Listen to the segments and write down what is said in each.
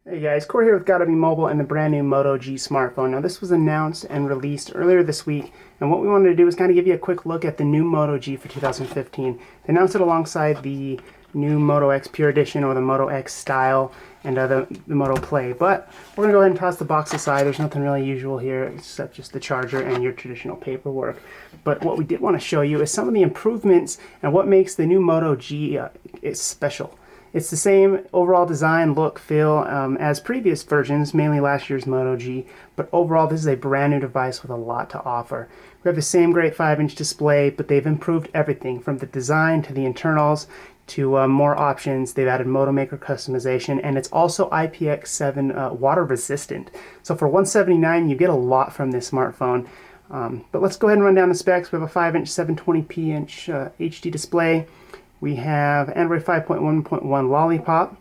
Hey guys, Corey here with GottaBeMobile and the brand new Moto G smartphone. Now this was announced and released earlier this week, and what we wanted to do is kind of give you a quick look at the new Moto G for 2015. They announced it alongside the new Moto X Pure Edition or the Moto X Style and the Moto Play. But we're going to go ahead and toss the box aside. There's nothing really usual here except just the charger and your traditional paperwork. But what we did want to show you is some of the improvements and what makes the new Moto G special. It's the same overall design, look, feel as previous versions, mainly last year's Moto G, but overall this is a brand new device with a lot to offer. We have the same great 5-inch display, but they've improved everything from the design to the internals to more options. They've added Moto Maker customization, and it's also IPX7 water resistant. So for $179, you get a lot from this smartphone. But let's go ahead and run down the specs. We have a 5-inch 720p HD display. We have Android 5.1.1 Lollipop.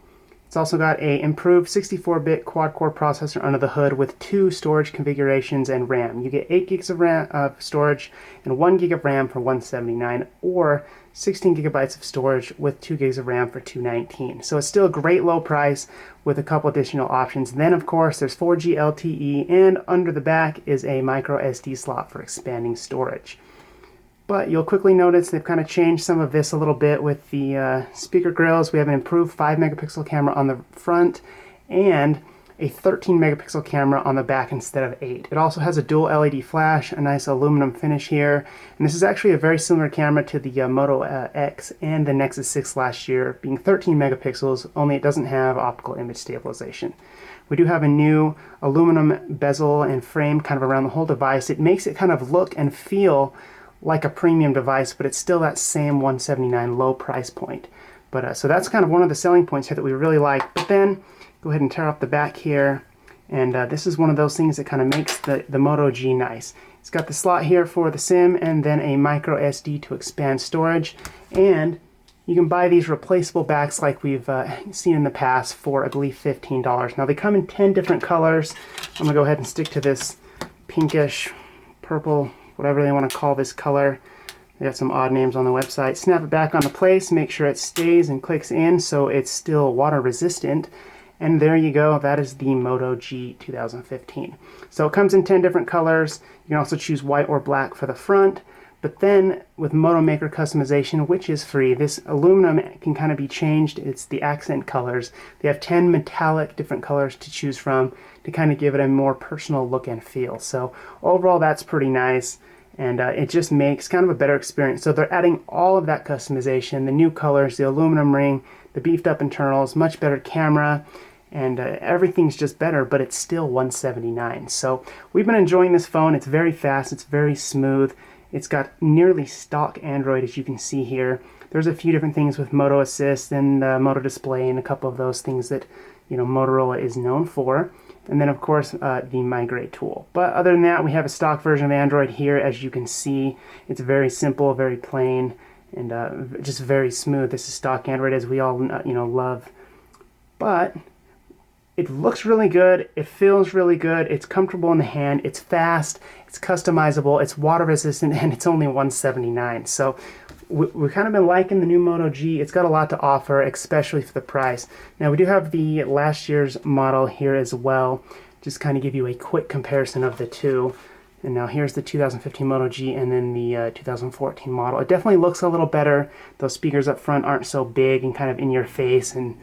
It's also got a improved 64-bit quad-core processor under the hood with 2 storage configurations and RAM. You get 8 gigs of RAM storage and 1 gig of RAM for $179, or 16 gigabytes of storage with 2 gigs of RAM for $219. So it's still a great low price with a couple additional options. Then of course there's 4G LTE, and under the back is a micro SD slot for expanding storage. But you'll quickly notice they've kind of changed some of this a little bit with the speaker grills. We have an improved 5-megapixel camera on the front and a 13-megapixel camera on the back instead of 8. It also has a dual LED flash, a nice aluminum finish here, and this is actually a very similar camera to the Moto X and the Nexus 6 last year, being 13 megapixels, only it doesn't have optical image stabilization. We do have a new aluminum bezel and frame kind of around the whole device. It makes it kind of look and feel like a premium device, but it's still that same $179 low price point. But so that's kind of one of the selling points here that we really like. But then go ahead and tear off the back here, and this is one of those things that kind of makes the Moto G nice. It's got the slot here for the SIM and then a micro SD to expand storage, and you can buy these replaceable backs like we've seen in the past for I believe $15. Now they come in 10 different colors. I'm gonna go ahead and stick to this pinkish purple, whatever they want to call this color. They got some odd names on the website. Snap it back onto place, make sure it stays and clicks in so it's still water resistant. And there you go, that is the Moto G 2015. So it comes in 10 different colors. You can also choose white or black for the front. But then with Moto Maker customization, which is free, this aluminum can kind of be changed. It's the accent colors. They have 10 metallic different colors to choose from to kind of give it a more personal look and feel. So overall, that's pretty nice. And it just makes kind of a better experience. So they're adding all of that customization, the new colors, the aluminum ring, the beefed up internals, much better camera, and everything's just better, but it's still $179. So we've been enjoying this phone. It's very fast, it's very smooth. It's got nearly stock Android, as you can see here. There's a few different things with Moto Assist and Moto Display and a couple of those things that Motorola is known for. And then of course the Migrate tool. But other than that, we have a stock version of Android here. As you can see, it's very simple, very plain, and just very smooth. This is stock Android, as we all love. But it looks really good, it feels really good, it's comfortable in the hand, it's fast, it's customizable, it's water resistant, and it's only $179. So we've kind of been liking the new Moto G. It's got a lot to offer, especially for the price. Now we do have the last year's model here as well, just kind of give you a quick comparison of the two. And now here's the 2015 Moto G and then the 2014 model. It definitely looks a little better. Those speakers up front aren't so big and kind of in your face and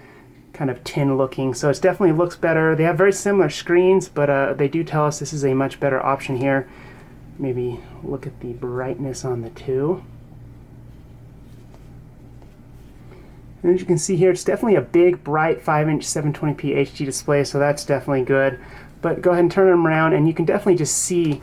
kind of tin looking, so it definitely looks better. They have very similar screens, but they do tell us this is a much better option here. Maybe look at the brightness on the two. And as you can see here, it's definitely a big, bright 5-inch 720p HD display, so that's definitely good. But go ahead and turn them around, and you can definitely just see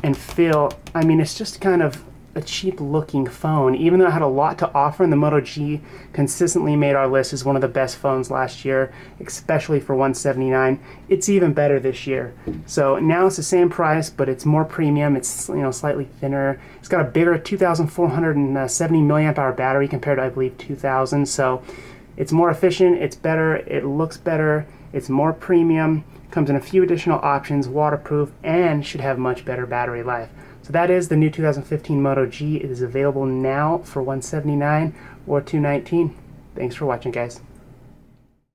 and feel, I mean, it's just kind of a cheap looking phone. Even though it had a lot to offer, and the Moto G consistently made our list as one of the best phones last year, especially for $179, it's even better this year. So now it's the same price, but it's more premium. It's slightly thinner. It's got a bigger 2,470 milliamp hour battery compared to I believe 2,000. So it's more efficient, it's better, it looks better, it's more premium, comes in a few additional options, waterproof, and should have much better battery life. So that is the new 2015 Moto G. It is available now for $179 or $219. Thanks for watching, guys.